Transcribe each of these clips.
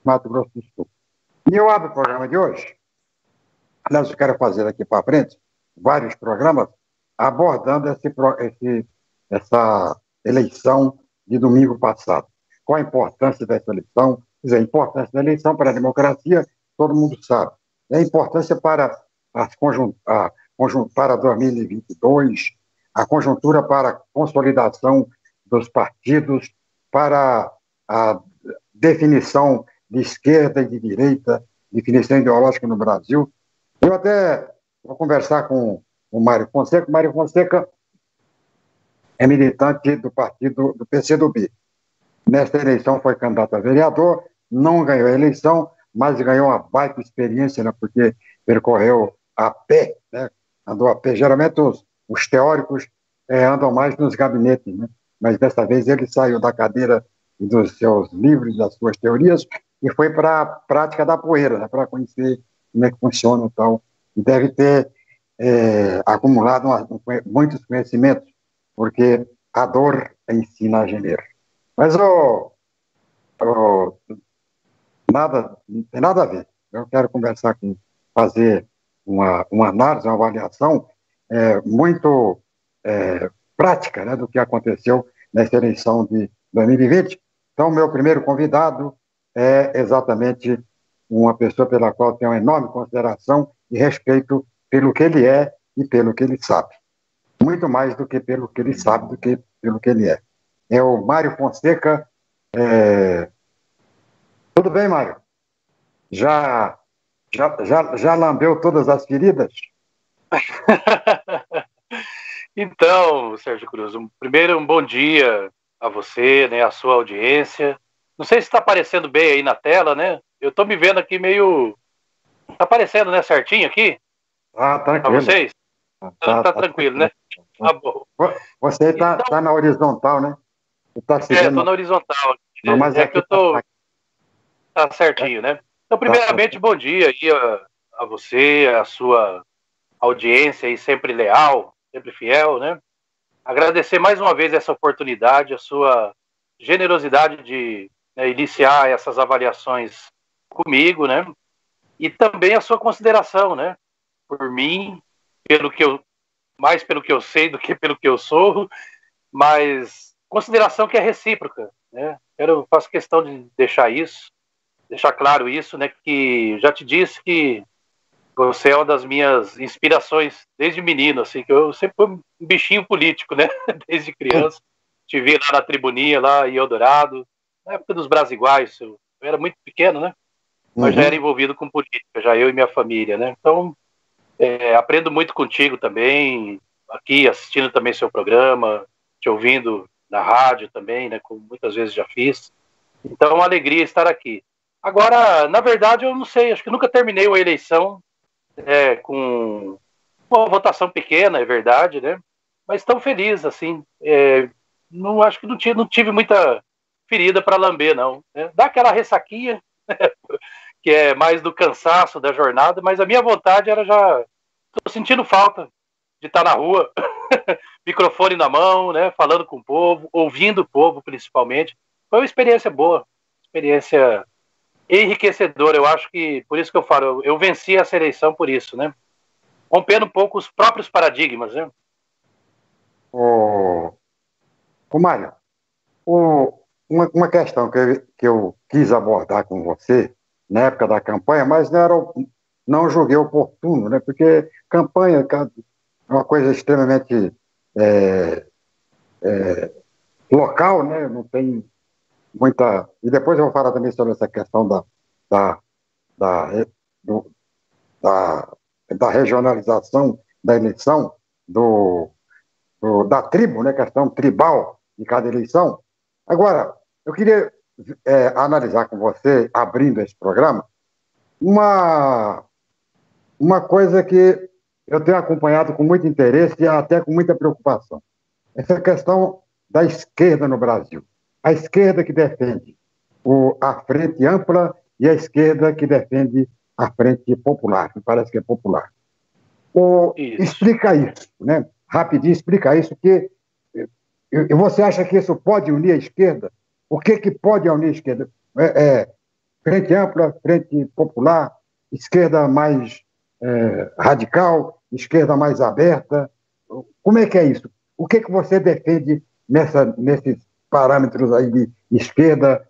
Mato Grosso do Sul. E eu abro o programa de hoje. Aliás, eu quero fazer daqui para frente vários programas abordando essa eleição de domingo passado. Qual a importância dessa eleição? Quer dizer, a importância da eleição para a democracia, todo mundo sabe. E a importância para para 2022, a conjuntura para a consolidação dos partidos, para a definição de esquerda e de direita, definição ideológica no Brasil. Eu até vou conversar com o Mário Fonseca. O Mário Fonseca é militante do partido do PCdoB. Nesta eleição foi candidato a vereador, não ganhou a eleição, mas ganhou uma baita experiência, né, porque percorreu a pé, né, andou a pé. Geralmente os teóricos andam mais nos gabinetes, né, mas dessa vez ele saiu da cadeira dos seus livros, das suas teorias, e foi para a prática da poeira, né, para conhecer como é que funciona e tal. E deve ter acumulado muitos conhecimentos, porque a dor ensina a gemer. Mas não tem nada a ver. Eu quero fazer uma análise, uma avaliação muito prática, né, do que aconteceu nessa eleição de 2020. Então, meu primeiro convidado é exatamente uma pessoa pela qual eu tenho uma enorme consideração e respeito pelo que ele é e pelo que ele sabe. Muito mais do que pelo que ele sabe, do que pelo que ele é. É o Mário Fonseca. Tudo bem, Mário? Já lambeu todas as feridas? Então, Sérgio Cruz, primeiro um bom dia a você, né, a sua audiência. Não sei se está aparecendo bem aí na tela, né? Eu estou me vendo aqui meio... Está aparecendo, né, certinho aqui? Tranquilo. Para vocês? Tá tranquilo, né? Tá bom. Você está na horizontal, né? Estou na horizontal. Não, mas que eu tô... Tá certinho, né? Então, primeiramente, bom dia aí a você, a sua audiência aí sempre leal, sempre fiel, né? Agradecer mais uma vez essa oportunidade, a sua generosidade de iniciar essas avaliações comigo, né? E também a sua consideração, né? Por mim, mais pelo que eu sei do que pelo que eu sou, mas consideração que é recíproca, né? Faço questão de deixar claro isso, né? Que já te disse que você é uma das minhas inspirações desde menino, assim, que eu sempre fui um bichinho político, né? Desde criança. Te vi lá na tribuninha, lá em Eldorado, na época dos Brasiguais. Eu era muito pequeno, né? Mas já era envolvido com política, já eu e minha família, né? Então, aprendo muito contigo também, aqui assistindo também seu programa, te ouvindo na rádio também, né? Como muitas vezes já fiz. Então, é uma alegria estar aqui. Agora, na verdade, eu não sei, acho que nunca terminei uma eleição com uma votação pequena, é verdade, né? Mas tão feliz, assim. Não acho que não tive muita ferida para lamber, não. Né? Dá aquela ressaquinha, que é mais do cansaço da jornada, mas a minha vontade era já... Estou sentindo falta de estar na rua, microfone na mão, né? Falando com o povo, ouvindo o povo, principalmente. Foi uma experiência boa, experiência enriquecedora. Eu acho que, por isso que eu falo, eu venci essa eleição por isso, né? Rompendo um pouco os próprios paradigmas, né? Mário, uma questão que eu quis abordar com você na época da campanha, mas não julguei oportuno, né? Porque campanha é uma coisa extremamente local, né? Não tem muita... E depois eu vou falar também sobre essa questão da regionalização da eleição, da tribo, né? Questão tribal de cada eleição. Agora, eu queria analisar com você, abrindo esse programa, uma coisa que eu tenho acompanhado com muito interesse e até com muita preocupação. Essa questão da esquerda no Brasil. A esquerda que defende a frente ampla e a esquerda que defende a frente popular, que parece que é popular. Explica isso, né? Rapidinho, explica isso, que você acha que isso pode unir a esquerda? O que pode unir a esquerda? frente ampla, frente popular, esquerda mais radical, esquerda mais aberta. Como é que é isso? O que você defende nesses parâmetros aí de esquerda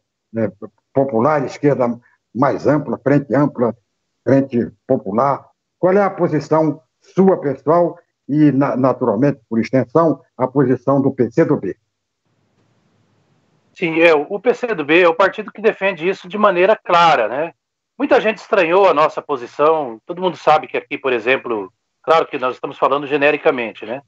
popular, esquerda mais ampla, frente popular? Qual é a posição sua pessoal e, naturalmente, por extensão, a posição do PCdoB? Sim, o PCdoB é o partido que defende isso de maneira clara, né? Muita gente estranhou a nossa posição. Todo mundo sabe que aqui, por exemplo, claro que nós estamos falando genericamente, né?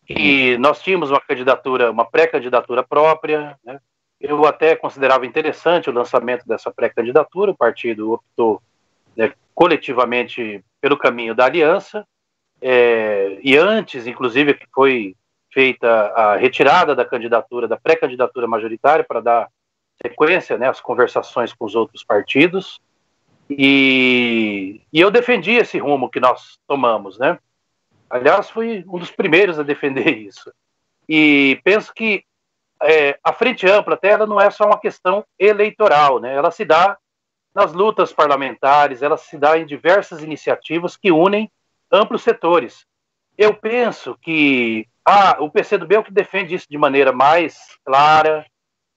E nós tínhamos uma pré-candidatura própria, né? Eu até considerava interessante o lançamento dessa pré-candidatura. O partido optou, né, coletivamente pelo caminho da aliança, e antes, inclusive, que foi feita a retirada da candidatura, da pré-candidatura majoritária, para dar sequência, né, às conversações com os outros partidos, e eu defendi esse rumo que nós tomamos, né? Aliás, fui um dos primeiros a defender isso. E penso que a Frente Ampla até ela não é só uma questão eleitoral, né? Ela se dá nas lutas parlamentares, ela se dá em diversas iniciativas que unem amplos setores. Eu penso que o PCdoB é o que defende isso de maneira mais clara,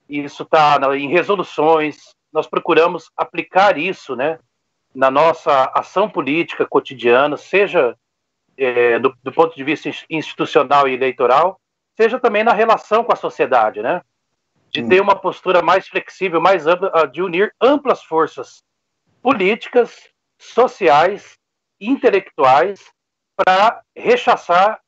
isso está em resoluções, nós procuramos aplicar isso, né, na nossa ação política cotidiana, seja do ponto de vista institucional e eleitoral, seja também na relação com a sociedade, né? De ter uma postura mais flexível, mais ampla, de unir amplas forças políticas, sociais, intelectuais, para rechaçar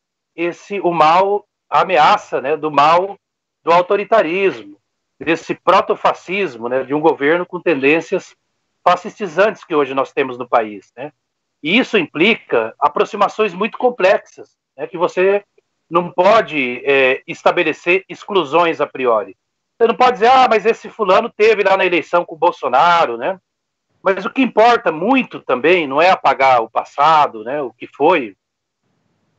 o mal, a ameaça, né, do mal do autoritarismo, desse protofascismo, né, de um governo com tendências fascistizantes que hoje nós temos no país, né? E isso implica aproximações muito complexas, né, que você não pode estabelecer exclusões a priori. Você não pode dizer, mas esse fulano teve lá na eleição com o Bolsonaro, né? Mas o que importa muito também não é apagar o passado, né, o que foi,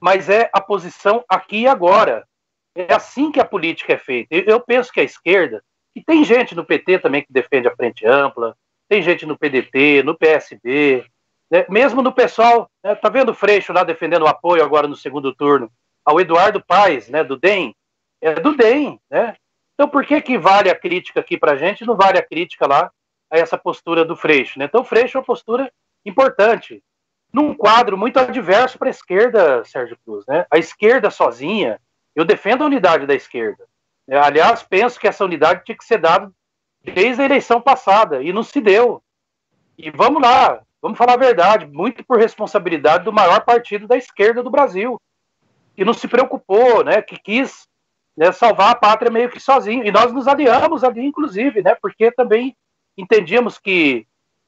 mas é a posição aqui e agora. É assim que a política é feita. Eu penso que a esquerda, e tem gente no PT também que defende a Frente Ampla, tem gente no PDT, no PSB, né, mesmo no PSOL, né, tá vendo o Freixo lá defendendo o apoio agora no segundo turno ao Eduardo Paes, né, do DEM? É do DEM, né? Então por que vale a crítica aqui pra gente e não vale a crítica lá a essa postura do Freixo, né? Então o Freixo é uma postura importante, num quadro muito adverso para a esquerda, Sérgio Cruz, né? A esquerda sozinha, eu defendo a unidade da esquerda. Aliás, penso que essa unidade tinha que ser dada desde a eleição passada, e não se deu. E vamos lá, vamos falar a verdade, muito por responsabilidade do maior partido da esquerda do Brasil, que não se preocupou, né? Que quis, né, salvar a pátria meio que sozinho. E nós nos aliamos ali, inclusive, né? Porque também entendíamos que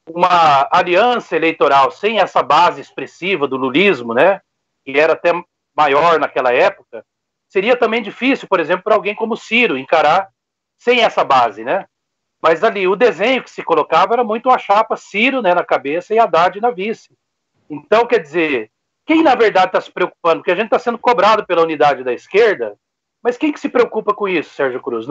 uma aliança eleitoral sem essa base expressiva do lulismo, né, que era até maior naquela época, seria também difícil, por exemplo, para alguém como Ciro encarar sem essa base, né? Mas ali o desenho que se colocava era muito a chapa Ciro, né, na cabeça e Haddad na vice. Então, quer dizer, quem na verdade está se preocupando? Porque a gente está sendo cobrado pela unidade da esquerda, mas quem que se preocupa com isso, Sérgio Cruz?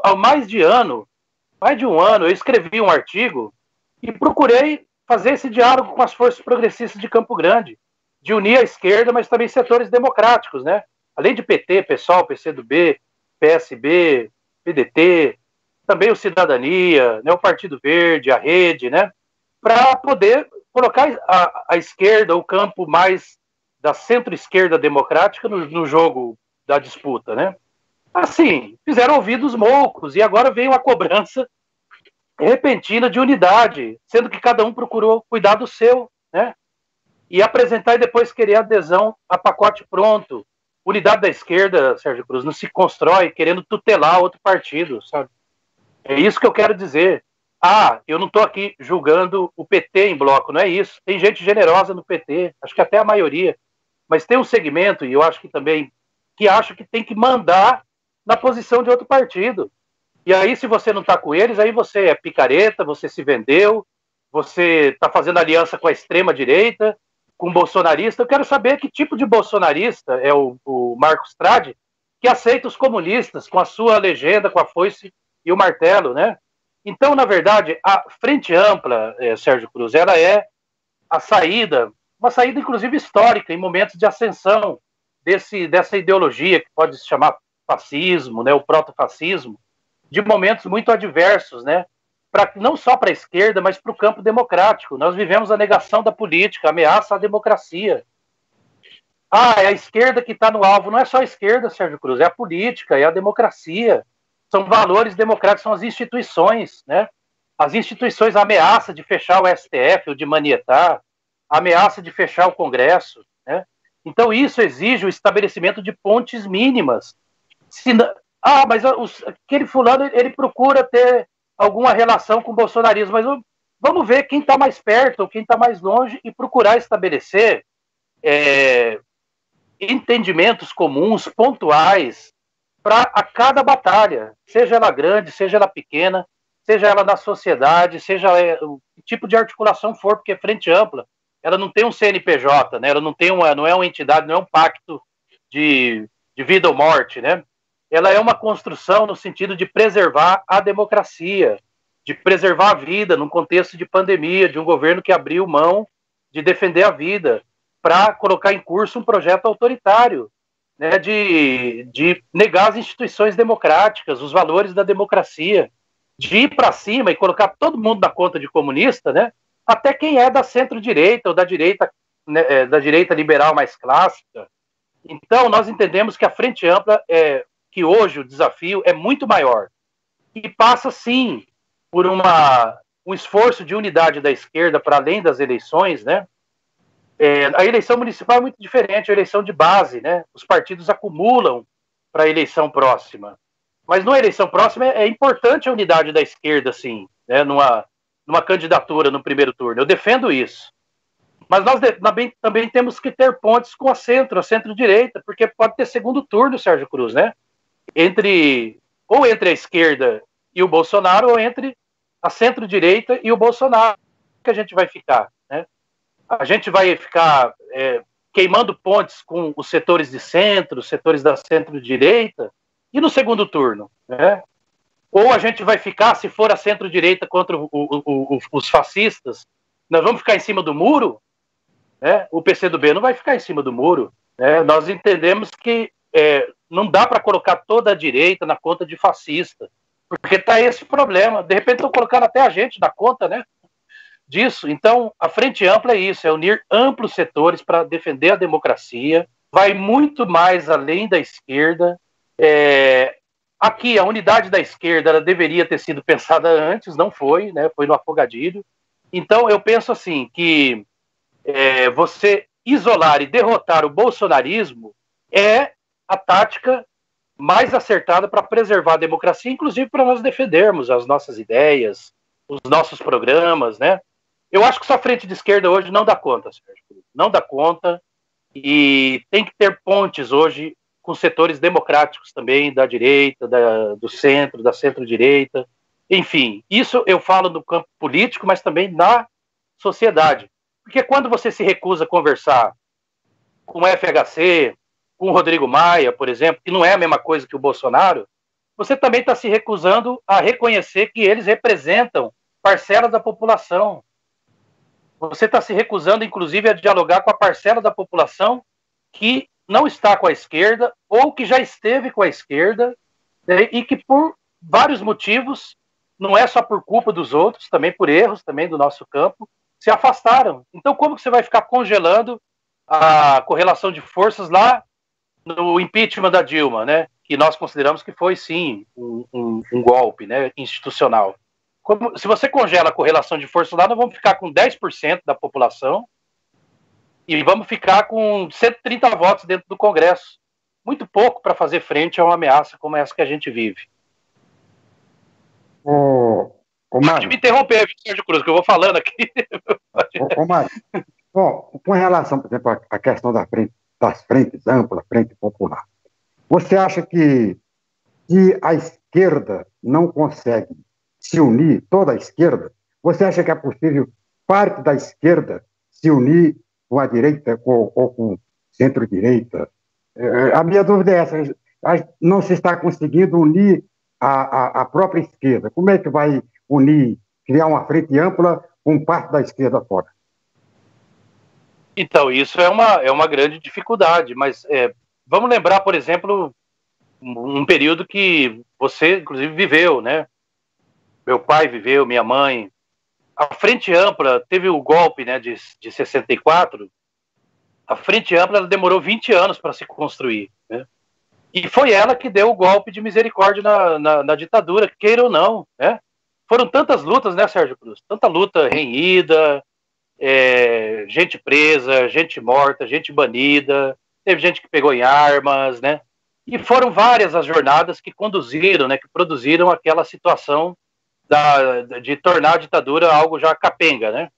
Há mais de um ano, eu escrevi um artigo e procurei fazer esse diálogo com as forças progressistas de Campo Grande, de unir a esquerda, mas também setores democráticos, né? Além de PT, PSOL, PCdoB, PSB, PDT, também o Cidadania, né, o Partido Verde, a Rede, né? Para poder colocar a esquerda, o campo mais da centro-esquerda democrática no jogo da disputa, né? Assim, fizeram ouvidos moucos e agora veio a cobrança repentina de unidade, sendo que cada um procurou cuidar do seu, né? E apresentar e depois querer adesão a pacote pronto. Unidade da esquerda, Sérgio Cruz, não se constrói querendo tutelar outro partido, sabe? É isso que eu quero dizer. Eu não estou aqui julgando o PT em bloco, não é isso. Tem gente generosa no PT, acho que até a maioria, mas tem um segmento, e eu acho que também, que acha que tem que mandar na posição de outro partido. E aí, se você não está com eles, aí você é picareta, você se vendeu, você está fazendo aliança com a extrema-direita, com o bolsonarista. Eu quero saber que tipo de bolsonarista é o Marcos Tradi, que aceita os comunistas com a sua legenda, com a foice e o martelo, né? Então, na verdade, a Frente Ampla, Sérgio Cruz, ela é a saída, uma saída inclusive histórica, em momentos de ascensão dessa ideologia que pode se chamar fascismo, né, o protofascismo, de momentos muito adversos, né, não só para a esquerda, mas para o campo democrático. Nós vivemos a negação da política, a ameaça à democracia. É a esquerda que está no alvo. Não é só a esquerda, Sérgio Cruz, é a política, é a democracia. São valores democráticos, são as instituições, né? As instituições, a ameaça de fechar o STF ou de manietar, a ameaça de fechar o Congresso, né? Então isso exige o estabelecimento de pontes mínimas. Mas aquele fulano, ele procura ter alguma relação com o bolsonarismo, mas vamos ver quem está mais perto, quem está mais longe e procurar estabelecer entendimentos comuns, pontuais, para a cada batalha, seja ela grande, seja ela pequena, seja ela na sociedade, seja o tipo de articulação for, porque Frente Ampla, ela não tem um CNPJ, né? Ela não é uma entidade, não é um pacto de vida ou morte, né? Ela é uma construção no sentido de preservar a democracia, de preservar a vida num contexto de pandemia, de um governo que abriu mão de defender a vida para colocar em curso um projeto autoritário, né, de negar as instituições democráticas, os valores da democracia, de ir para cima e colocar todo mundo na conta de comunista, né, até quem é da centro-direita ou da direita, né, da direita liberal mais clássica. Então, nós entendemos que a Frente Ampla, que hoje o desafio é muito maior, e passa, sim, por um esforço de unidade da esquerda para além das eleições, né? A eleição municipal é muito diferente, a eleição de base, né? Os partidos acumulam para a eleição próxima. Mas na eleição próxima é importante a unidade da esquerda, sim, né? Numa candidatura no primeiro turno. Eu defendo isso. Mas nós também temos que ter pontes com a centro-direita, porque pode ter segundo turno, Sérgio Cruz, né? Ou entre a esquerda e o Bolsonaro, ou entre a centro-direita e o Bolsonaro, que a gente vai ficar, né? A gente vai ficar queimando pontes com os setores de centro, os setores da centro-direita, e no segundo turno, né? Ou a gente vai ficar, se for a centro-direita contra os fascistas, nós vamos ficar em cima do muro, né? O PCdoB não vai ficar em cima do muro, né? Nós entendemos que não dá para colocar toda a direita na conta de fascista, porque está esse problema. De repente estão colocando até a gente na conta, né, disso. Então, a Frente Ampla é isso, é unir amplos setores para defender a democracia, vai muito mais além da esquerda. Aqui, a unidade da esquerda ela deveria ter sido pensada antes, não foi, né, foi no afogadilho. Então, eu penso assim, que você isolar e derrotar o bolsonarismo é a tática mais acertada para preservar a democracia, inclusive para nós defendermos as nossas ideias, os nossos programas, né? Eu acho que essa frente de esquerda hoje não dá conta, Sérgio. Não dá conta, e tem que ter pontes hoje com setores democráticos também, da direita, do centro, da centro-direita. Enfim, isso eu falo no campo político, mas também na sociedade. Porque quando você se recusa a conversar com o FHC, com o Rodrigo Maia, por exemplo, que não é a mesma coisa que o Bolsonaro, você também está se recusando a reconhecer que eles representam parcelas da população. Você está se recusando, inclusive, a dialogar com a parcela da população que não está com a esquerda ou que já esteve com a esquerda, né, e que por vários motivos, não é só por culpa dos outros, também por erros também do nosso campo, se afastaram. Então, como que você vai ficar congelando a correlação de forças lá no impeachment da Dilma, né? Que nós consideramos que foi, sim, um golpe, né, institucional. Se você congela a correlação de forças lá, nós vamos ficar com 10% da população e vamos ficar com 130 votos dentro do Congresso. Muito pouco para fazer frente a uma ameaça como essa que a gente vive. Pode me interromper, Sérgio Cruz, que eu vou falando aqui. Mário, com relação, por exemplo, à questão das frentes amplas, frente popular, você acha que se a esquerda não consegue se unir, toda a esquerda, você acha que é possível parte da esquerda se unir com a direita ou com centro-direita? A minha dúvida é essa, não se está conseguindo unir a própria esquerda. Como é que vai unir, criar uma frente ampla com parte da esquerda fora? Então, isso é uma grande dificuldade, mas vamos lembrar, por exemplo, um período que você, inclusive, viveu, né? Meu pai viveu, minha mãe. A Frente Ampla teve o golpe, né, de 64. A Frente Ampla ela demorou 20 anos para se construir, né? E foi ela que deu o golpe de misericórdia na ditadura, queira ou não, né? Foram tantas lutas, né, Sérgio Cruz? Tanta luta renhida, gente presa, gente morta, gente banida, teve gente que pegou em armas, né? E foram várias as jornadas que conduziram, né, que produziram aquela situação de tornar a ditadura algo já capenga, né?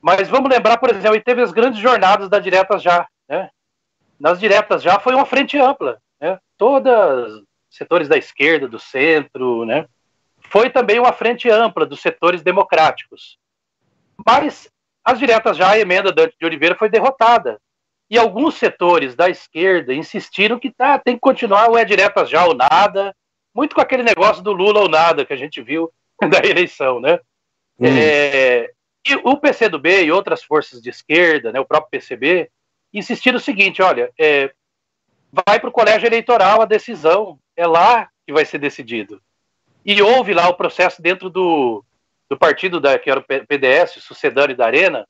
Mas vamos lembrar, por exemplo, teve as grandes jornadas da Diretas Já, né? Nas Diretas Já foi uma frente ampla, né? Todos setores da esquerda, do centro, né? Foi também uma frente ampla dos setores democráticos. Mas as Diretas Já, a emenda de Oliveira foi derrotada. E alguns setores da esquerda insistiram que tem que continuar ou Diretas Já ou nada, muito com aquele negócio do Lula ou nada que a gente viu da eleição, né? E o PCdoB e outras forças de esquerda, né, o próprio PCB, insistiram o seguinte, olha, vai para o colégio eleitoral a decisão, é lá que vai ser decidido. E houve lá o processo dentro do partido, que era o PDS, sucedâneo da Arena,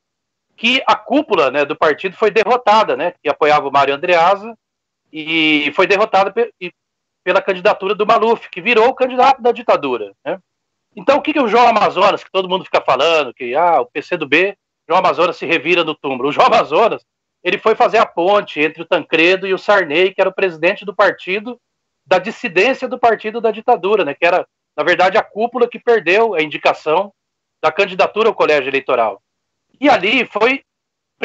que a cúpula, né, do partido foi derrotada, né, que apoiava o Mário Andreasa, e foi derrotada pela candidatura do Maluf, que virou o candidato da ditadura, né? Então, o que o João Amazonas, que todo mundo fica falando, que o PCdoB, João Amazonas se revira no túmulo. O João Amazonas, ele foi fazer a ponte entre o Tancredo e o Sarney, que era o presidente do partido, da dissidência do partido da ditadura, né? Que era, na verdade, a cúpula que perdeu a indicação da candidatura ao colégio eleitoral. E ali foi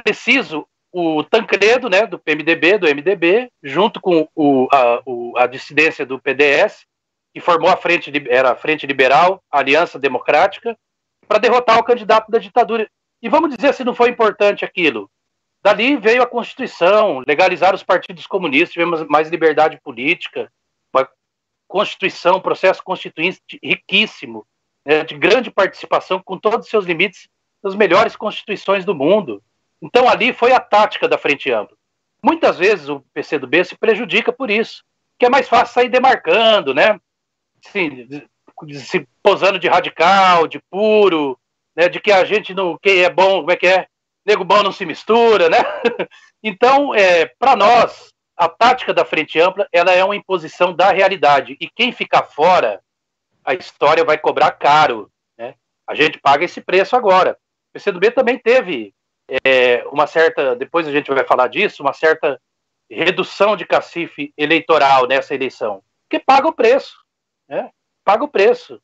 preciso o Tancredo, né, do PMDB, do MDB, junto com a dissidência do PDS, que formou era a Frente Liberal, a Aliança Democrática, para derrotar o candidato da ditadura. E vamos dizer se não foi importante aquilo. Dali veio a Constituição, legalizar os partidos comunistas, tivemos mais liberdade política, uma Constituição, um processo constituinte riquíssimo, né, de grande participação, com todos os seus limites, das melhores constituições do mundo. Então ali foi a tática da Frente Ampla. Muitas vezes o PCdoB se prejudica por isso, que é mais fácil sair demarcando, né? Se posando de radical, de puro, né, de que a gente não, quem é bom, como é que é? Nego bom não se mistura, né? Então, para nós, a tática da Frente Ampla, ela é uma imposição da realidade, e quem ficar fora, a história vai cobrar caro, né? A gente paga esse preço agora. O PCdoB também teve uma certa, depois a gente vai falar disso, uma certa redução de cacife eleitoral nessa eleição, porque paga o preço. Paga o preço.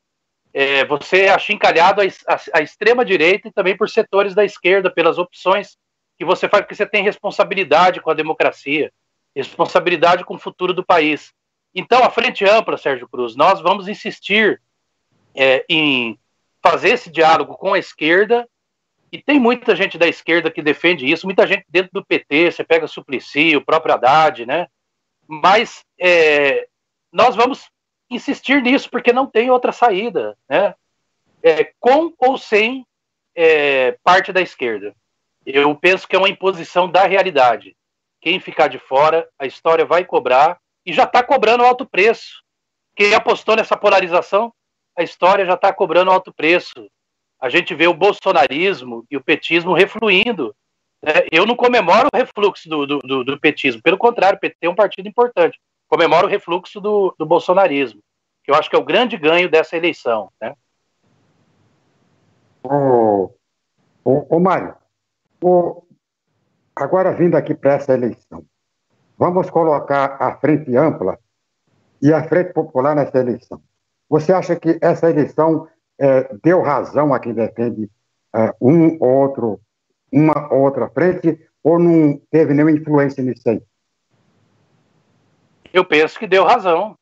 Você é achincalhado à extrema-direita e também por setores da esquerda, pelas opções que você faz, porque você tem responsabilidade com a democracia, responsabilidade com o futuro do país. Então, a Frente Ampla, Sérgio Cruz, nós vamos insistir em fazer esse diálogo com a esquerda, e tem muita gente da esquerda que defende isso, muita gente dentro do PT, você pega Suplicy, o próprio Haddad, né? Mas nós vamos insistir nisso, porque não tem outra saída, né? Com ou sem parte da esquerda. Eu penso que é uma imposição da realidade. Quem ficar de fora, a história vai cobrar, e já está cobrando alto preço. Quem apostou nessa polarização, a história já está cobrando alto preço. A gente vê o bolsonarismo e o petismo refluindo. Eu não comemoro o refluxo do petismo, pelo contrário, o PT é um partido importante. Comemora o refluxo do bolsonarismo, que eu acho que é o grande ganho dessa eleição, né? Mário, agora vindo aqui para essa eleição, vamos colocar a Frente Ampla e a Frente Popular nessa eleição. Você acha que essa eleição deu razão a quem defende uma ou outra frente, ou não teve nenhuma influência nisso aí? Eu penso que deu razão.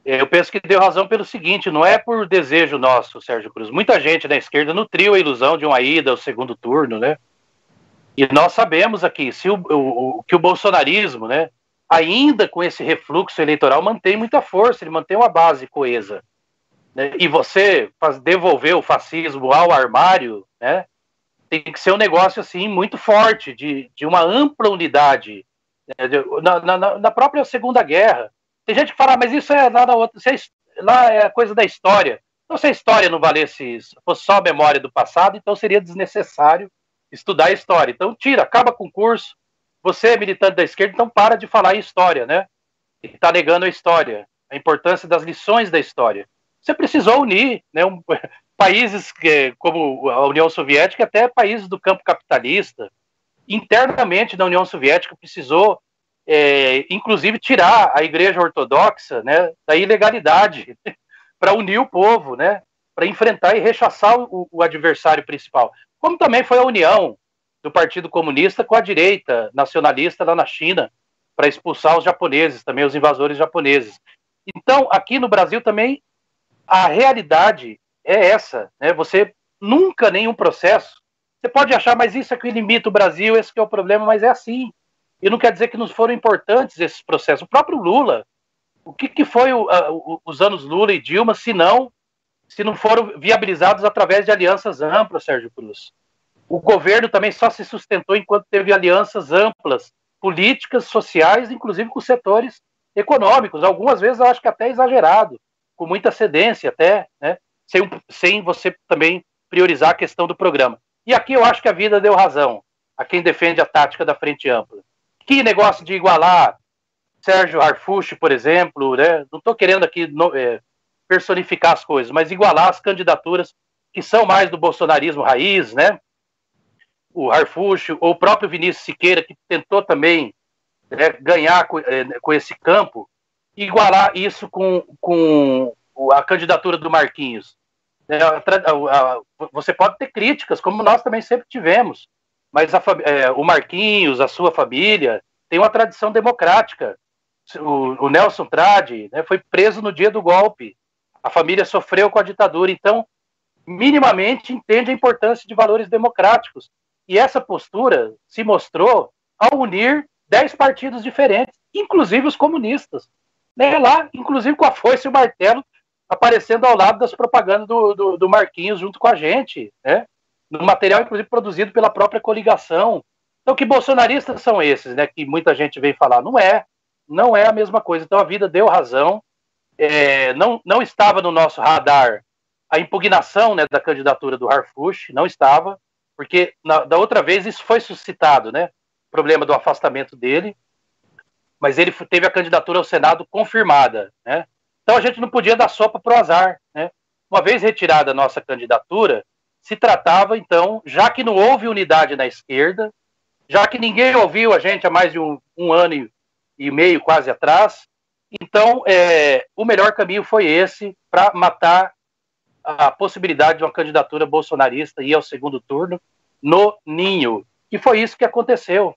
Eu penso que deu razão pelo seguinte, não é por desejo nosso, Sérgio Cruz. Muita gente na esquerda nutriu a ilusão de uma ida ao segundo turno, né? E nós sabemos aqui que o bolsonarismo, né, ainda com esse refluxo eleitoral, mantém muita força, ele mantém uma base coesa. né, e você devolver o fascismo ao armário, né, tem que ser um negócio assim muito forte, de uma ampla unidade, né, na própria Segunda Guerra. Tem gente que fala, mas isso é lá na outra, lá é coisa da história. Então, se a história não valesse, fosse só a memória do passado, então seria desnecessário estudar a história. Então, acaba com o curso. Você é militante da esquerda, então para de falar em história, né? E está negando a história, a importância das lições da história. Você precisou unir, né, países como a União Soviética, até países do campo capitalista. Internamente na União Soviética precisou, inclusive, tirar a Igreja Ortodoxa, né, da ilegalidade, para unir o povo, né, para enfrentar e rechaçar o adversário principal. Como também foi a união do Partido Comunista com a direita nacionalista lá na China, para expulsar os japoneses, também os invasores japoneses. Então, aqui no Brasil também, a realidade é essa, né? Você nunca, nenhum processo, você pode achar, mas isso é que limita o Brasil, esse que é o problema, mas é assim. E não quer dizer que não foram importantes esses processos. O próprio Lula, o que foi os anos Lula e Dilma, se não foram viabilizados através de alianças amplas, Sérgio Cruz? O governo também só se sustentou enquanto teve alianças amplas, políticas, sociais, inclusive com setores econômicos. Algumas vezes eu acho que até exagerado, com muita cedência até, né? Sem você também priorizar a questão do programa. E aqui eu acho que a vida deu razão a quem defende a tática da frente ampla. Que negócio de igualar Sérgio Harfuch, por exemplo, né? Não estou querendo aqui personificar as coisas, mas igualar as candidaturas que são mais do bolsonarismo raiz, né? O Harfuch, ou o próprio Vinícius Siqueira, que tentou também, né, ganhar com esse campo, igualar isso com a candidatura do Marquinhos. Você pode ter críticas, como nós também sempre tivemos, mas o Marquinhos, a sua família, tem uma tradição democrática. O Nelson Trade, né, foi preso no dia do golpe. A família sofreu com a ditadura, então minimamente entende a importância de valores democráticos. E essa postura se mostrou ao unir 10 partidos diferentes, inclusive os comunistas. Né? Lá, inclusive com a foice e o martelo, aparecendo ao lado das propagandas do Marquinhos junto com a gente, né? No material, inclusive, produzido pela própria coligação. Então, que bolsonaristas são esses, né? Que muita gente vem falar. Não é a mesma coisa. Então, a vida deu razão. Não estava no nosso radar a impugnação, né, da candidatura do Harfuch, não estava, porque da outra vez isso foi suscitado, né, o problema do afastamento dele, mas ele teve a candidatura ao Senado confirmada, né, então a gente não podia dar sopa pro azar, né, uma vez retirada a nossa candidatura, se tratava então, já que não houve unidade na esquerda, já que ninguém ouviu a gente há mais de um ano e meio quase atrás, então o melhor caminho foi esse para matar a possibilidade de uma candidatura bolsonarista ir ao segundo turno no ninho. E foi isso que aconteceu.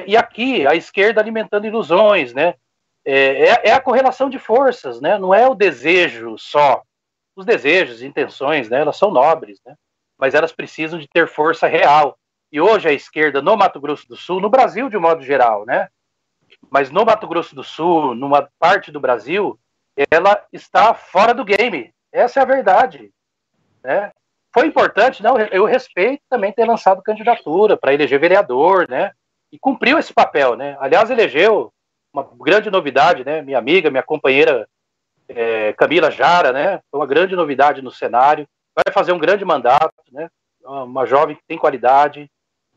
E aqui, a esquerda alimentando ilusões, né? É a correlação de forças, né? Não é o desejo só. Os desejos, intenções, né? Elas são nobres, né? Mas elas precisam de ter força real. E hoje a esquerda no Mato Grosso do Sul, no Brasil de um modo geral, né? Mas no Mato Grosso do Sul, numa parte do Brasil, ela está fora do game. Essa é a verdade, né? Foi importante, não? Eu respeito também ter lançado candidatura para eleger vereador, né? E cumpriu esse papel, né? Aliás, elegeu uma grande novidade, né? Minha amiga, minha companheira Camila Jara, né? Foi uma grande novidade no cenário. Vai fazer um grande mandato, né? Uma jovem que tem qualidade,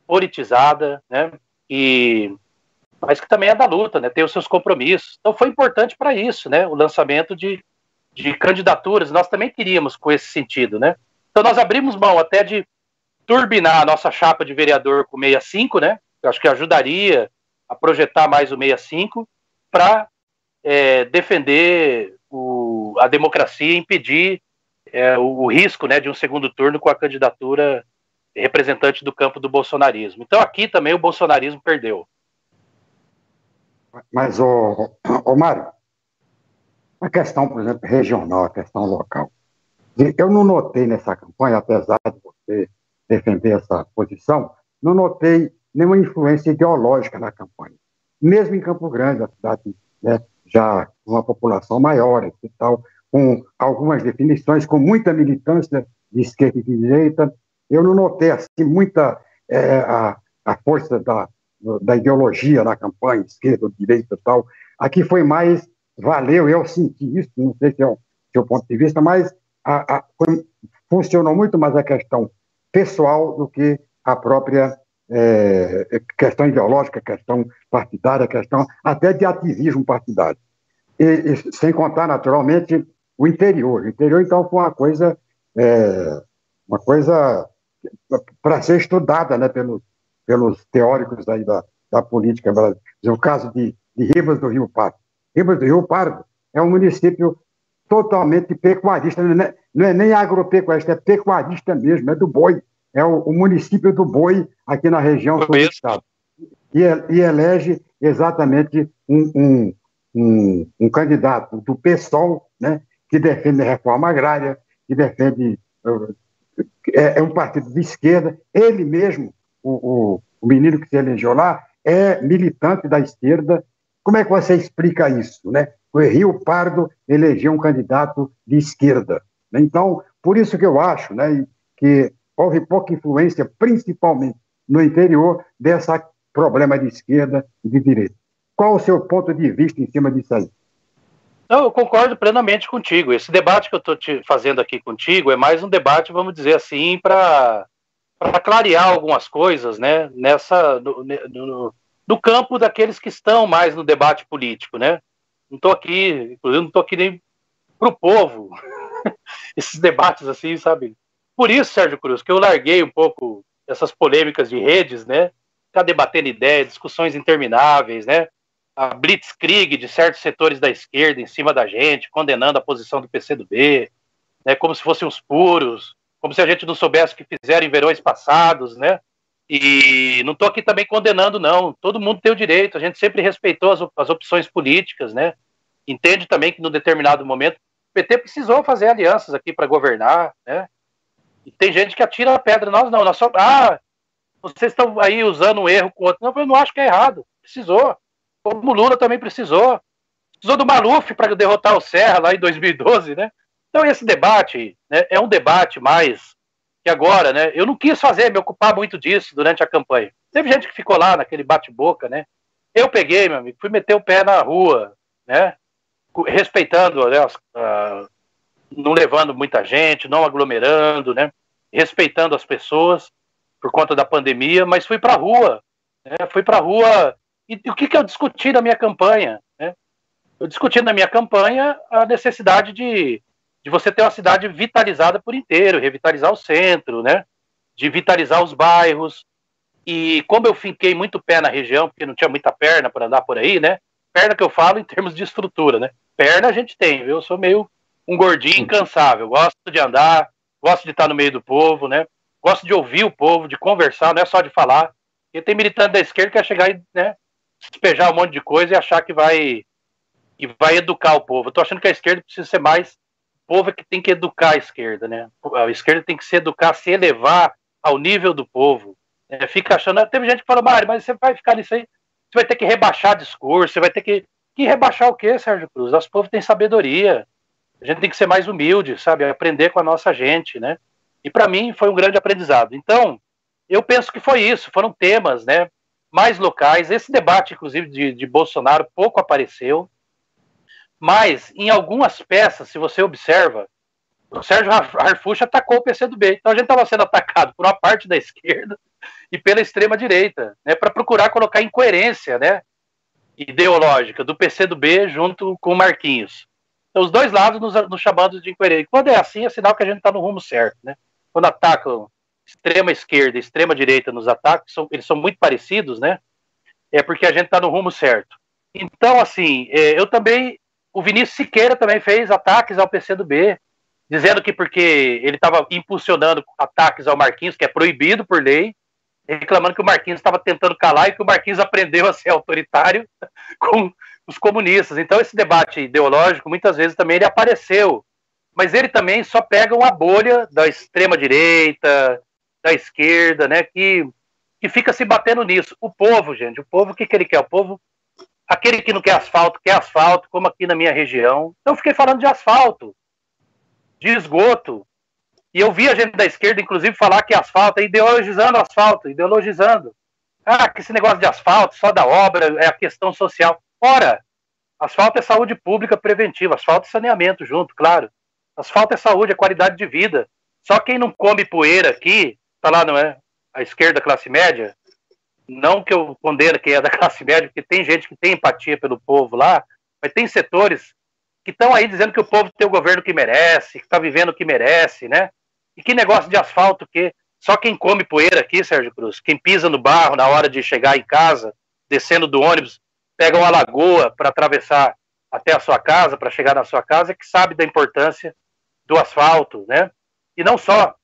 politizada, né? Mas que também é da luta, né? Tem os seus compromissos. Então foi importante para isso, né? O lançamento de candidaturas, nós também queríamos com esse sentido, né? Então nós abrimos mão até de turbinar a nossa chapa de vereador com 65, né? Eu acho que ajudaria a projetar mais o 65 para defender a democracia e impedir o risco, né, de um segundo turno com a candidatura representante do campo do bolsonarismo. Então aqui também o bolsonarismo perdeu. Mas, Mário, a questão, por exemplo, regional, a questão local. Eu não notei nessa campanha, apesar de você defender essa posição, não notei nenhuma influência ideológica na campanha. Mesmo em Campo Grande, a cidade, né, já com uma população maior e tal, com algumas definições, com muita militância de esquerda e de direita. Eu não notei assim muita a força da ideologia na campanha, esquerda ou direita e tal. Aqui foi mais, valeu, eu senti isso, não sei se é o seu ponto de vista, mas funcionou muito mais a questão pessoal do que a própria questão ideológica, questão partidária, questão até de ativismo partidário. E sem contar, naturalmente, o interior. O interior, então, foi uma coisa para ser estudada, né, pelos teóricos aí da política brasileira. O caso de Ribas do Rio Pardo. Ribas do Rio Pardo é um município totalmente pecuarista, não é nem agropecuarista, é pecuarista mesmo, é do boi. É o município do boi aqui na região sul do estado. E elege exatamente um candidato do PSOL, né, que defende a reforma agrária, que defende... É um partido de esquerda. Ele mesmo, o menino que se elegeu lá, é militante da esquerda. Como é que você explica isso, né? O Rio Pardo elegeu um candidato de esquerda. Então, por isso que eu acho, né, que houve pouca influência, principalmente no interior, desse problema de esquerda e de direita. Qual o seu ponto de vista em cima disso aí? Não, eu concordo plenamente contigo. Esse debate que eu estou fazendo aqui contigo é mais um debate, vamos dizer assim, para clarear algumas coisas, né, no campo daqueles que estão mais no debate político, né? Não estou aqui, inclusive, não estou aqui nem para o povo, esses debates assim, sabe? Por isso, Sérgio Cruz, que eu larguei um pouco essas polêmicas de redes, né? Ficar debatendo ideias, discussões intermináveis, né? A blitzkrieg de certos setores da esquerda em cima da gente, condenando a posição do PCdoB, né? Como se fossem os puros, como se a gente não soubesse o que fizeram em verões passados, né? E não estou aqui também condenando, não. Todo mundo tem o direito, a gente sempre respeitou as opções políticas, né? Entende também que, num determinado momento, o PT precisou fazer alianças aqui para governar, né? E tem gente que atira a pedra, nós não. Nós só, vocês estão aí usando um erro com o outro. Não, eu não acho que é errado. Precisou. Como o Lula também precisou. Precisou do Maluf para derrotar o Serra lá em 2012, né? Então esse debate, né, é um debate mais que agora, né? Eu não quis me ocupar muito disso durante a campanha. Teve gente que ficou lá naquele bate-boca, né? Eu peguei, meu amigo, fui meter o pé na rua, né? Respeitando, né, não levando muita gente, não aglomerando, né? Respeitando as pessoas por conta da pandemia, mas fui para a rua, né? Fui para a rua e o que eu discuti na minha campanha, né? Eu discuti na minha campanha a necessidade de você ter uma cidade vitalizada por inteiro, revitalizar o centro, né? De vitalizar os bairros. E como eu finquei muito pé na região, porque não tinha muita perna para andar por aí, né? Perna que eu falo em termos de estrutura, né? Perna a gente tem, viu? Eu sou meio um gordinho incansável. Gosto de andar, gosto de estar no meio do povo, né? Gosto de ouvir o povo, de conversar, não é só de falar. E tem militante da esquerda que quer chegar e, né, despejar um monte de coisa e achar que vai educar o povo. Eu tô achando que a esquerda precisa ser mais... O povo é que tem que educar a esquerda, né? A esquerda tem que se educar, se elevar ao nível do povo. Fica achando... Teve gente que falou, Mário, mas você vai ficar nisso aí, você vai ter que rebaixar discurso, você vai ter que rebaixar o quê, Sérgio Cruz? Nosso povo tem sabedoria. A gente tem que ser mais humilde, sabe? Aprender com a nossa gente, né? E para mim foi um grande aprendizado. Então, eu penso que foi isso. Foram temas, né, mais locais. Esse debate, inclusive, de Bolsonaro pouco apareceu. Mas, em algumas peças, se você observa, o Sérgio Harfuch atacou o PCdoB. Então, a gente estava sendo atacado por uma parte da esquerda e pela extrema-direita, né, para procurar colocar incoerência, né, ideológica do PCdoB junto com o Marquinhos. Então, os dois lados nos chamando de incoerente. Quando é assim, é sinal que a gente está no rumo certo, né? Quando atacam extrema esquerda e extrema direita nos ataques, eles são muito parecidos, né? É porque a gente está no rumo certo. Então, assim, eu também... O Vinícius Siqueira também fez ataques ao PCdoB, dizendo que porque ele estava impulsionando ataques ao Marquinhos, que é proibido por lei, reclamando que o Marquinhos estava tentando calar e que o Marquinhos aprendeu a ser autoritário com os comunistas. Então esse debate ideológico, muitas vezes também ele apareceu, mas ele também só pega uma bolha da extrema-direita, da esquerda, né, que fica se batendo nisso. O povo, gente, o povo, o que ele quer? O povo, aquele que não quer asfalto, como aqui na minha região. Então eu fiquei falando de asfalto. de esgoto. E eu vi a gente da esquerda, inclusive, falar que asfalto é ideologizando asfalto, ideologizando. Ah, que esse negócio de asfalto, só da obra, é a questão social. Ora, asfalto é saúde pública preventiva, asfalto é saneamento junto, claro. Asfalto é saúde, é qualidade de vida. Só quem não come poeira aqui, tá lá, não é? A esquerda, classe média, não que eu condeno quem é da classe média, porque tem gente que tem empatia pelo povo lá, mas tem setores que estão aí dizendo que o povo tem o governo que merece, que está vivendo o que merece, né? E que negócio de asfalto que só quem come poeira aqui, Sérgio Cruz, quem pisa no barro na hora de chegar em casa, descendo do ônibus, pega uma lagoa para atravessar até a sua casa, para chegar na sua casa, que sabe da importância do asfalto, né? E não só,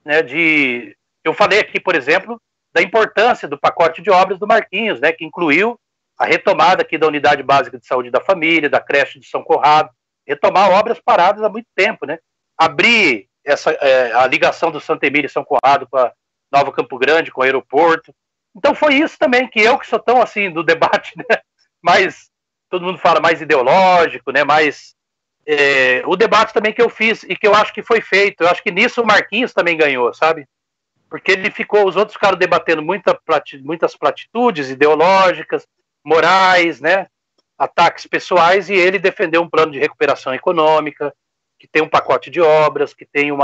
né, eu falei aqui, por exemplo, da importância do pacote de obras do Marquinhos, né, que incluiu a retomada aqui da Unidade Básica de Saúde da Família, da creche de São Conrado, retomar obras paradas há muito tempo, né? Abrir a ligação do Santa Emília e São Conrado com a Nova Campo Grande, com o aeroporto. Então foi isso também, que eu que sou tão assim do debate, né? Mais, todo mundo fala mais ideológico, né? Mais o debate também que eu fiz e que eu acho que foi feito. Eu acho que nisso o Marquinhos também ganhou, sabe? Porque ele ficou, os outros ficaram debatendo muitas platitudes ideológicas, morais, né? Ataques pessoais, e ele defendeu um plano de recuperação econômica, que tem um pacote de obras, que tem um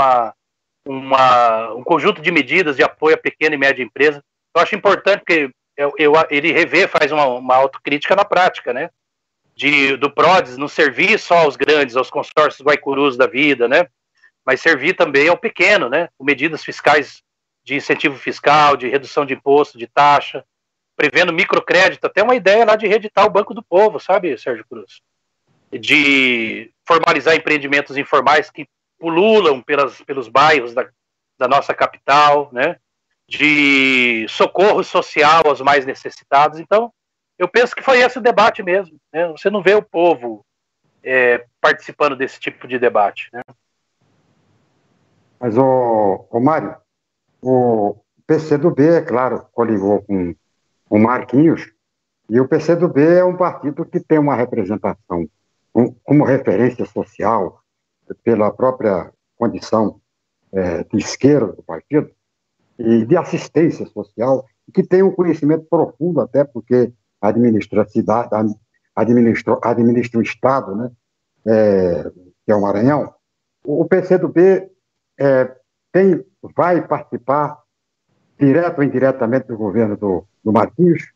conjunto de medidas de apoio à pequena e média empresa. Eu acho importante que ele faz uma autocrítica na prática, né? Do PRODES não servir só aos grandes, aos consórcios guaicurus da vida, né? Mas servir também ao pequeno, né? Com medidas fiscais de incentivo fiscal, de redução de imposto, de taxa, prevendo microcrédito, até uma ideia lá de reeditar o Banco do Povo, sabe, Sérgio Cruz? De formalizar empreendimentos informais que pululam pelos bairros da nossa capital, né? De socorro social aos mais necessitados. Então, eu penso que foi esse o debate mesmo, né? Você não vê o povo participando desse tipo de debate, né? Mas, o Mário, o PCdoB, é claro, coligou com o Marquinhos, e o PCdoB é um partido que tem uma representação como referência social, pela própria condição de esquerda do partido, e de assistência social, que tem um conhecimento profundo, até porque administra a cidade, administra o Estado, né, que é o Maranhão. O PCdoB vai participar direto ou indiretamente do governo do Marquinhos?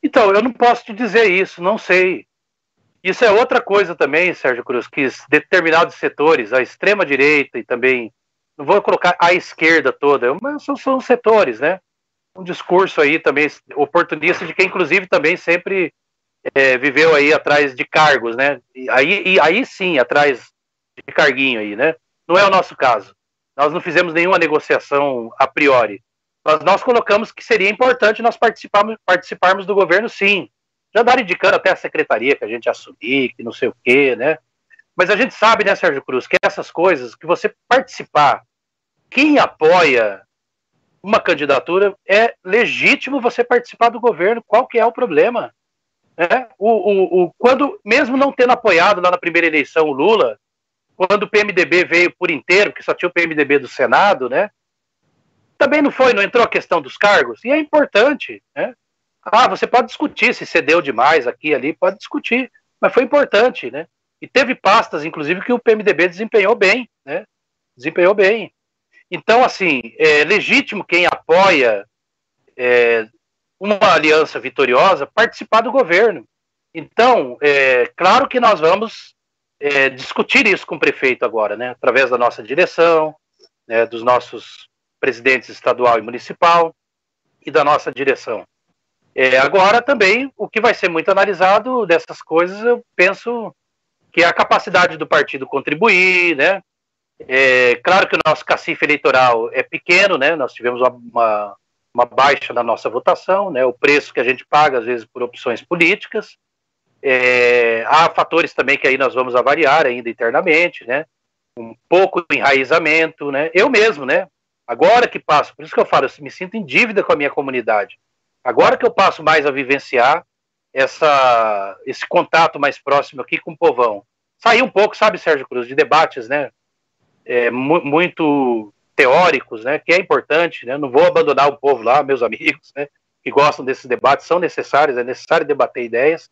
Então, eu não posso te dizer isso, não sei. Isso é outra coisa também, Sérgio Cruz, que determinados setores, a extrema-direita e também, não vou colocar a esquerda toda, mas são setores, né? Um discurso aí também oportunista de quem, inclusive, também sempre viveu aí atrás de cargos, né? E aí sim, atrás de carguinho aí, né? Não é o nosso caso. Nós não fizemos nenhuma negociação a priori. Mas nós colocamos que seria importante nós participarmos do governo, sim. Já andaram indicando até a secretaria que a gente assumir, que não sei o quê, né? Mas a gente sabe, né, Sérgio Cruz, que essas coisas, que você participar, quem apoia uma candidatura, é legítimo você participar do governo. Qual que é o problema? Quando, mesmo não tendo apoiado lá na primeira eleição o Lula, quando o PMDB veio por inteiro, porque só tinha o PMDB do Senado, né? Também não entrou a questão dos cargos, e é importante, né? Você pode discutir se cedeu demais aqui e ali, pode discutir, mas foi importante, né? E teve pastas, inclusive, que o PMDB desempenhou bem, né? Desempenhou bem. Então, assim, é legítimo quem apoia uma aliança vitoriosa participar do governo. Então, claro que nós vamos discutir isso com o prefeito agora, né? Através da nossa direção, né, dos nossos presidentes estadual e municipal e da nossa direção. Agora também, o que vai ser muito analisado dessas coisas, eu penso que é a capacidade do partido contribuir, né? Claro que o nosso cacife eleitoral é pequeno, né? Nós tivemos uma baixa na nossa votação, né? O preço que a gente paga, às vezes, por opções políticas. Há fatores também que aí nós vamos avaliar ainda internamente, né? Um pouco do enraizamento, né? Eu mesmo, né? Agora que passo, por isso que eu falo, eu me sinto em dívida com a minha comunidade. Agora que eu passo mais a vivenciar esse contato mais próximo aqui com o povão. sair um pouco, sabe, Sérgio Cruz, de debates, né, muito teóricos, né, que é importante, né, não vou abandonar o povo lá, meus amigos, né, que gostam desses debates, são necessários, é necessário debater ideias,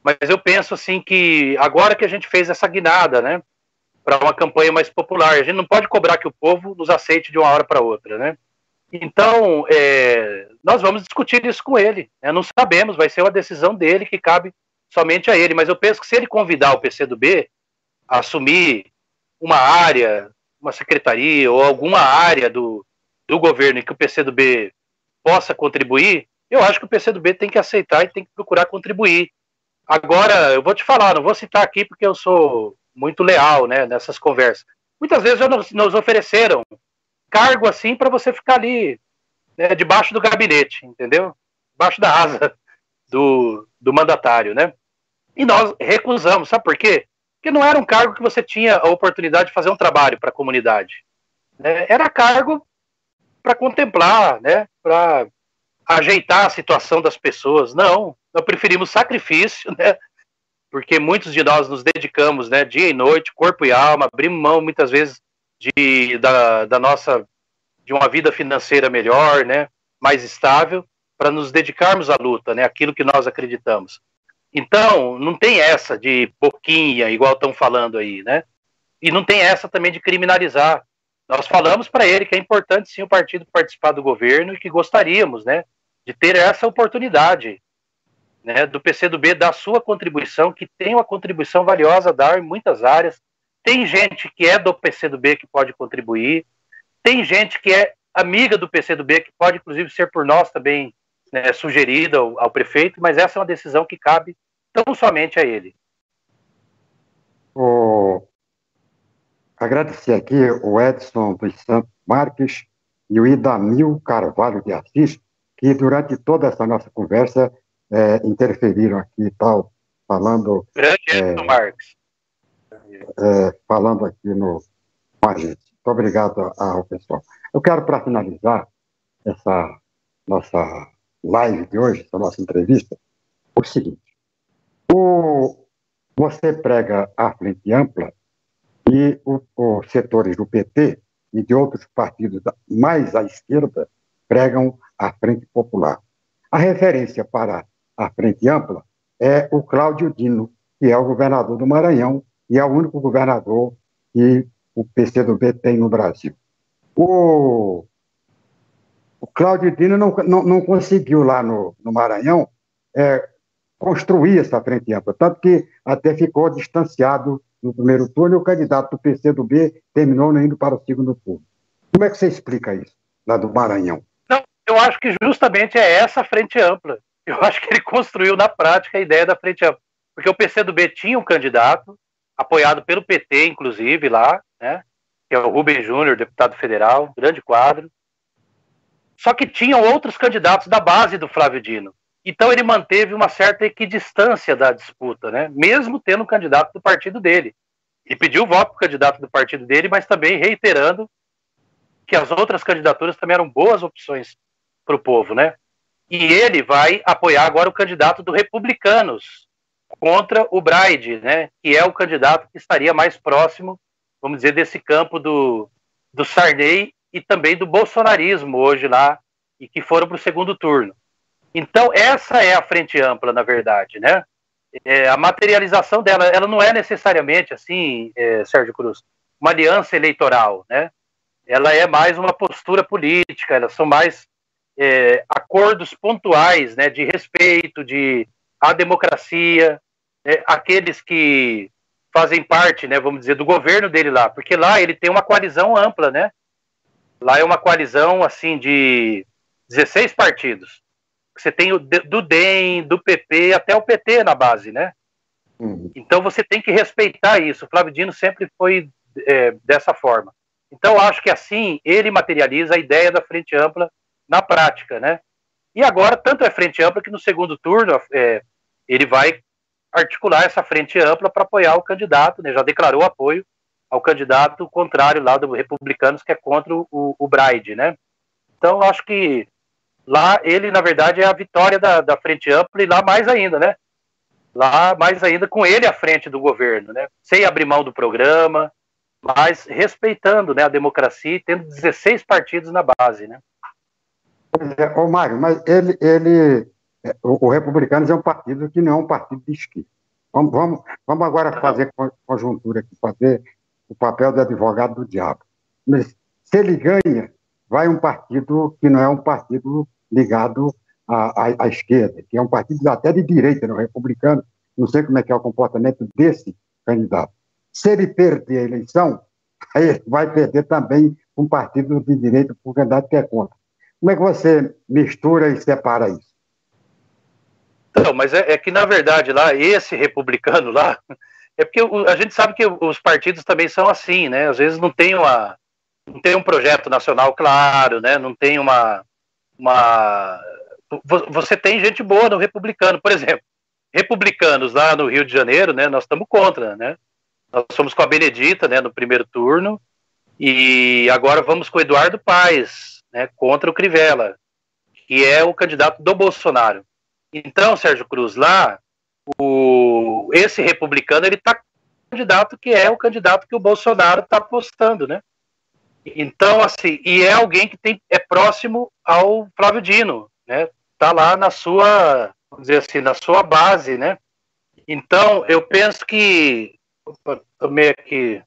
mas eu penso, assim, que agora que a gente fez essa guinada, né, para uma campanha mais popular, a gente não pode cobrar que o povo nos aceite de uma hora para outra, né, então, nós vamos discutir isso com ele, né, não sabemos, vai ser uma decisão dele que cabe somente a ele, mas eu penso que se ele convidar o PCdoB a assumir uma área, uma secretaria ou alguma área do governo em que o PCdoB possa contribuir, eu acho que o PCdoB tem que aceitar e tem que procurar contribuir. Agora, eu vou te falar, não vou citar aqui porque eu sou muito leal, né, nessas conversas. Muitas vezes nos ofereceram cargo assim para você ficar ali, né, debaixo do gabinete, entendeu? Debaixo da asa do mandatário, né? E nós recusamos, sabe por quê? Porque não era um cargo que você tinha a oportunidade de fazer um trabalho para a comunidade, né? Era cargo para contemplar, né? Para ajeitar a situação das pessoas. Não, nós preferimos sacrifício, né? Porque muitos de nós nos dedicamos, né, dia e noite, corpo e alma, abrimos mão muitas vezes da nossa, de uma vida financeira melhor, né, mais estável, para nos dedicarmos à luta, né, aquilo que nós acreditamos. Então, não tem essa de boquinha, igual estão falando aí, né? E não tem essa também de criminalizar. Nós falamos para ele que é importante sim o partido participar do governo e que gostaríamos, né, de ter essa oportunidade, né, do PCdoB dar sua contribuição, que tem uma contribuição valiosa a dar em muitas áreas. Tem gente que é do PCdoB que pode contribuir, tem gente que é amiga do PCdoB que pode, inclusive, ser por nós também, né, sugerida ao prefeito, mas essa é uma decisão que cabe tão somente a ele. Agradecer aqui o Edson dos Santos Marques e o Idamil Carvalho de Assis, que durante toda essa nossa conversa interferiram aqui e tal, falando... Grande Edson Marques. Falando aqui com a gente. Muito obrigado ao pessoal. Eu quero, para finalizar essa nossa live de hoje, essa nossa entrevista, o seguinte. Você prega a frente ampla e os setores do PT e de outros partidos mais à esquerda pregam a frente popular. A referência para a frente ampla é o Cláudio Dino, que é o governador do Maranhão e é o único governador que o PCdoB tem no Brasil. O Cláudio Dino não conseguiu lá no Maranhão construir essa frente ampla, tanto que até ficou distanciado no primeiro turno e o candidato do PCdoB terminou indo para o segundo turno. Como é que você explica isso, lá do Maranhão? Não, eu acho que justamente é essa frente ampla. Eu acho que ele construiu na prática a ideia da frente ampla. Porque o PCdoB tinha um candidato, apoiado pelo PT, inclusive, lá, né, que é o Rubens Júnior, deputado federal, grande quadro. Só que tinham outros candidatos da base do Flávio Dino. Então ele manteve uma certa equidistância da disputa, né, mesmo tendo um candidato do partido dele. E pediu o voto para o candidato do partido dele, mas também reiterando que as outras candidaturas também eram boas opções para o povo, né? E ele vai apoiar agora o candidato do Republicanos contra o Braide, né? Que é o candidato que estaria mais próximo, vamos dizer, desse campo do Sarney e também do bolsonarismo hoje lá, e que foram para o segundo turno. Então, essa é a frente ampla, na verdade, né? A materialização dela, ela não é necessariamente, assim, Sérgio Cruz, uma aliança eleitoral, né? Ela é mais uma postura política, elas são mais acordos pontuais, né, de respeito à democracia, né, aqueles que fazem parte, né, vamos dizer, do governo dele lá, porque lá ele tem uma coalizão ampla, né? Lá é uma coalizão, assim, de 16 partidos. Você tem do DEM, do PP, até o PT na base, né? Então você tem que respeitar isso. O Flávio Dino sempre foi dessa forma. Então acho que assim ele materializa a ideia da frente ampla na prática, né? E agora tanto é frente ampla que no segundo turno ele vai articular essa frente ampla para apoiar o candidato, né? Já declarou apoio ao candidato contrário lá do Republicanos, que é contra o Braide, né? Então acho que lá ele, na verdade, é a vitória da frente ampla e lá mais ainda, né? lá, mais ainda com ele à frente do governo, né? Sem abrir mão do programa, mas respeitando, né, a democracia e tendo 16 partidos na base, né? Ô, Mário, mas o Republicanos é um partido que não é um partido de esquerda. Vamos agora fazer conjuntura aqui, fazer o papel de advogado do diabo. Mas se ele ganha, vai um partido que não é um partido ligado à esquerda, que é um partido até de direita, não republicano. Não sei como é que é o comportamento desse candidato. Se ele perder a eleição, aí ele vai perder também um partido de direita por candidato que é contra. Como é que você mistura e separa isso? Não, mas é que, na verdade, lá, esse republicano lá, é porque a gente sabe que os partidos também são assim, né? Às vezes não tem um projeto nacional claro, né? Não tem Você tem gente boa no republicano, por exemplo. Republicanos lá no Rio de Janeiro, né? Nós estamos contra, né? Nós somos com a Benedita, né? No primeiro turno, e agora vamos com o Eduardo Paes, né? Contra o Crivella, que é o candidato do Bolsonaro. Então, Sérgio Cruz, lá, esse republicano, ele está candidato que é o candidato que o Bolsonaro está apostando, né? Então, assim, e é alguém que é próximo ao Flávio Dino, né? Tá lá na sua, vamos dizer assim, na sua base, né? Então, eu penso que, opa, tomei aqui,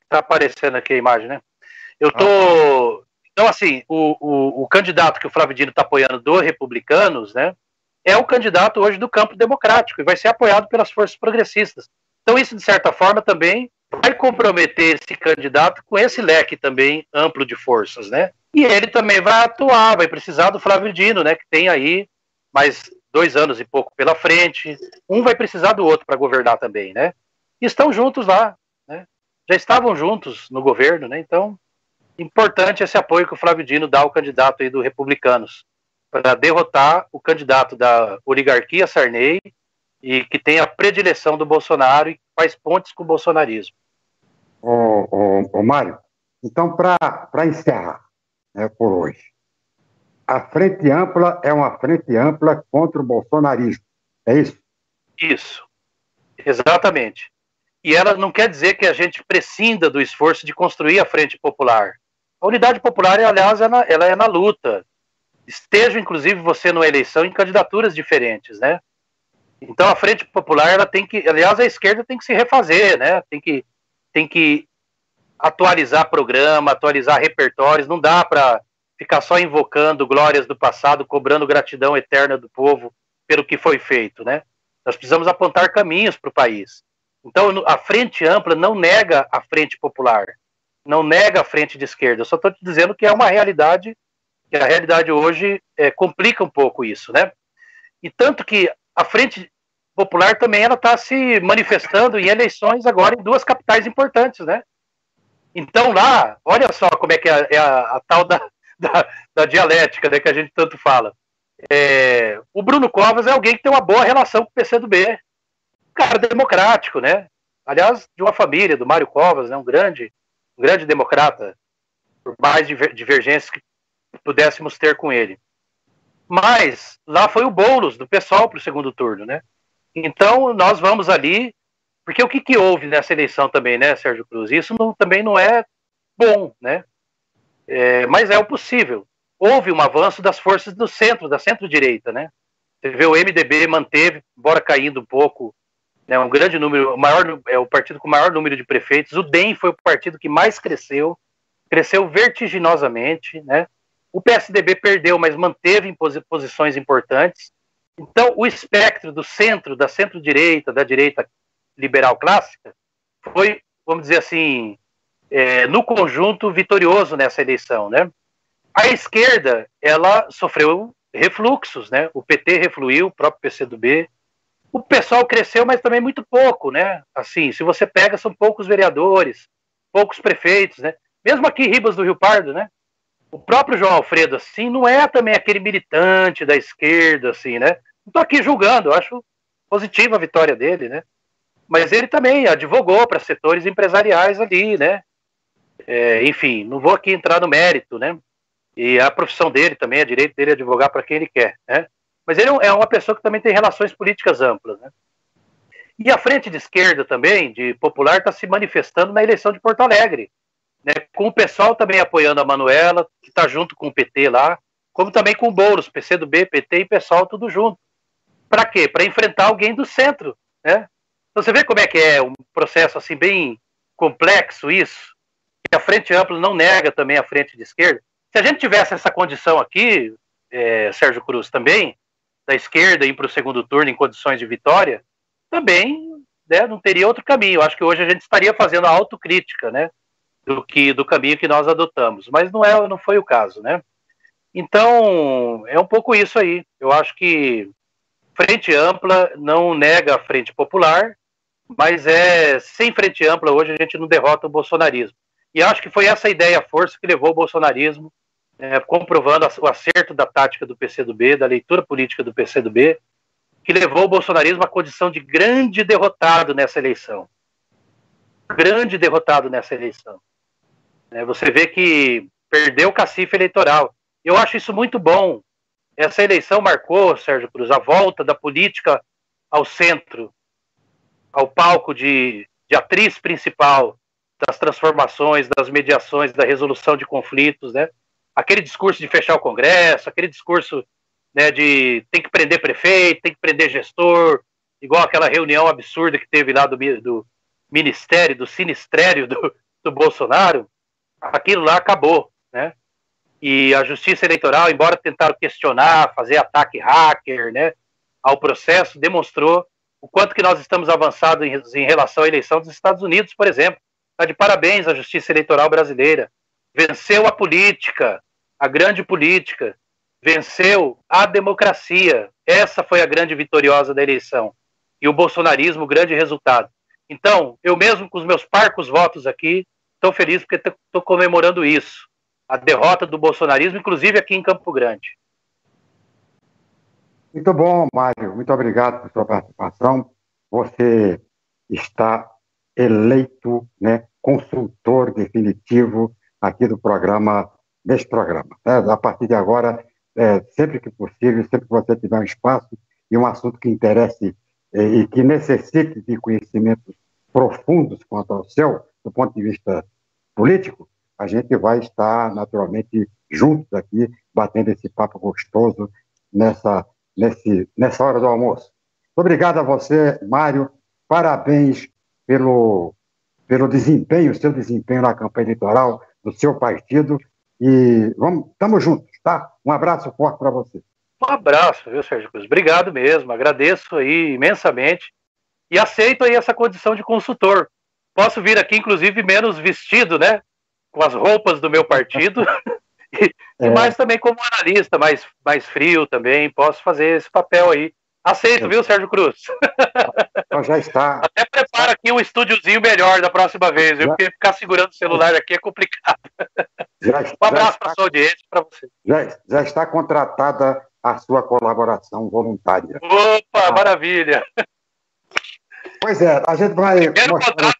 tá aparecendo aqui a imagem, né? Então, assim, o candidato que o Flávio Dino está apoiando dos republicanos, né? É o candidato hoje do campo democrático e vai ser apoiado pelas forças progressistas. Então, isso, de certa forma, também vai comprometer esse candidato com esse leque também amplo de forças, né? E ele também vai atuar, vai precisar do Flávio Dino, né? Que tem aí mais 2 anos e pouco pela frente. Um vai precisar do outro para governar também, né? E estão juntos lá, né? Já estavam juntos no governo, né? Então, importante esse apoio que o Flávio Dino dá ao candidato aí do Republicanos, para derrotar o candidato da oligarquia Sarney e que tem a predileção do Bolsonaro e faz pontes com o bolsonarismo. Mário, então, para encerrar, né, por hoje, a Frente Ampla é uma frente ampla contra o bolsonarismo, é isso? Isso, exatamente. E ela não quer dizer que a gente prescinda do esforço de construir a Frente Popular. A Unidade Popular, aliás, ela é na luta. Esteja, inclusive, você numa eleição em candidaturas diferentes, né? Então, a Frente Popular, ela tem que... Aliás, a esquerda tem que se refazer, né? Tem que atualizar programa, atualizar repertórios. Não dá para ficar só invocando glórias do passado, cobrando gratidão eterna do povo pelo que foi feito, né? Nós precisamos apontar caminhos para o país. Então, a Frente Ampla não nega a Frente Popular, não nega a frente de esquerda. Eu só estou te dizendo que é uma realidade, que a realidade hoje complica um pouco isso, né? E tanto que a Frente Popular também ela está se manifestando em eleições agora em 2 capitais importantes, né? Então lá, olha só como é que é a tal da dialética, né, que a gente tanto fala. O Bruno Covas é alguém que tem uma boa relação com o PCdoB, cara democrático, né? Aliás, de uma família, do Mário Covas, né? Um grande democrata, por mais divergências que pudéssemos ter com ele. Mas lá foi o Boulos, do PSOL, para o segundo turno, né? Então, nós vamos ali, porque o que houve nessa eleição também, né, Sérgio Cruz? Isso também não é bom, né? Mas é o possível. Houve um avanço das forças do centro, da centro-direita, né? Você vê o MDB manteve, embora caindo um pouco, né, um grande número, o partido com o maior número de prefeitos. O DEM foi o partido que mais cresceu vertiginosamente, né? O PSDB perdeu, mas manteve em posições importantes. Então, o espectro do centro, da centro-direita, da direita liberal clássica, foi, vamos dizer assim, no conjunto, vitorioso nessa eleição, né? A esquerda, ela sofreu refluxos, né? O PT refluiu, o próprio PCdoB. O pessoal cresceu, mas também muito pouco, né? Assim, se você pega, são poucos vereadores, poucos prefeitos, né? Mesmo aqui em Ribas do Rio Pardo, né? O próprio João Alfredo, assim, não é também aquele militante da esquerda, assim, né? Não estou aqui julgando, eu acho positiva a vitória dele, né? Mas ele também advogou para setores empresariais ali, né? Enfim, não vou aqui entrar no mérito, né? E a profissão dele também, a direito dele advogar para quem ele quer, né? mas ele é uma pessoa que também tem relações políticas amplas, né? E a frente de esquerda também, de popular, está se manifestando na eleição de Porto Alegre, né? Com o pessoal também apoiando a Manuela, que está junto com o PT lá, como também com o Boulos, PCdoB, PT e PSOL, tudo junto. Para quê? Para enfrentar alguém do centro, né? Então você vê como é que é um processo assim bem complexo isso, que a frente ampla não nega também a frente de esquerda. Se a gente tivesse essa condição aqui, Sérgio Cruz, também, da esquerda ir para o segundo turno em condições de vitória, também, né, não teria outro caminho. Eu acho que hoje a gente estaria fazendo a autocrítica, né, do caminho que nós adotamos. Mas não foi o caso, né? Então, é um pouco isso aí. Eu acho que frente ampla não nega a frente popular, mas sem frente ampla hoje a gente não derrota o bolsonarismo. E acho que foi essa ideia, a força, que levou o bolsonarismo, comprovando o acerto da tática do PCdoB, da leitura política do PCdoB, que levou o bolsonarismo à condição de grande derrotado nessa eleição. Grande derrotado nessa eleição. Você vê que perdeu o cacife eleitoral. Eu acho isso muito bom. Essa eleição marcou, Sérgio Cruz, a volta da política ao centro, ao palco de atriz principal das transformações, das mediações, da resolução de conflitos, né? Aquele discurso de fechar o Congresso, aquele discurso, né, de tem que prender prefeito, tem que prender gestor, igual aquela reunião absurda que teve lá do ministério, do sinistrério do Bolsonaro. Aquilo lá acabou, né? E a Justiça Eleitoral, embora tentaram questionar, fazer ataque hacker, né, ao processo, demonstrou o quanto que nós estamos avançados em relação à eleição dos Estados Unidos, por exemplo. Está de parabéns a Justiça Eleitoral brasileira. Venceu a política, a grande política, venceu a democracia. Essa foi a grande vitoriosa da eleição. E o bolsonarismo, o grande resultado. Então, eu mesmo com os meus parcos votos aqui, estou feliz porque estou comemorando isso. A derrota do bolsonarismo, inclusive aqui em Campo Grande. Muito bom, Mário. Muito obrigado por sua participação. Você está eleito, né, consultor definitivo aqui deste programa. A partir de agora, sempre que possível, sempre que você tiver um espaço e um assunto que interesse e que necessite de conhecimentos profundos quanto ao seu, do ponto de vista político, a gente vai estar, naturalmente, juntos aqui, batendo esse papo gostoso nessa hora do almoço. Obrigado a você, Mário. Parabéns pelo desempenho, seu desempenho na campanha eleitoral do seu partido. E estamos juntos, tá? Um abraço forte para você. Um abraço, viu, Sérgio Cruz? Obrigado mesmo. Agradeço aí imensamente. E aceito aí essa condição de consultor. Posso vir aqui, inclusive, menos vestido, né? Com as roupas do meu partido. E mais também como analista, mais frio também. Posso fazer esse papel aí. Aceito, viu, Sérgio Cruz? Então já está. Até prepara aqui um estúdiozinho melhor da próxima vez, viu? Porque ficar segurando o celular aqui é complicado. Um abraço para a sua audiência e para você. Já está contratada a sua colaboração voluntária. Opa, maravilha! Pois é, a gente vai Primeiro contrato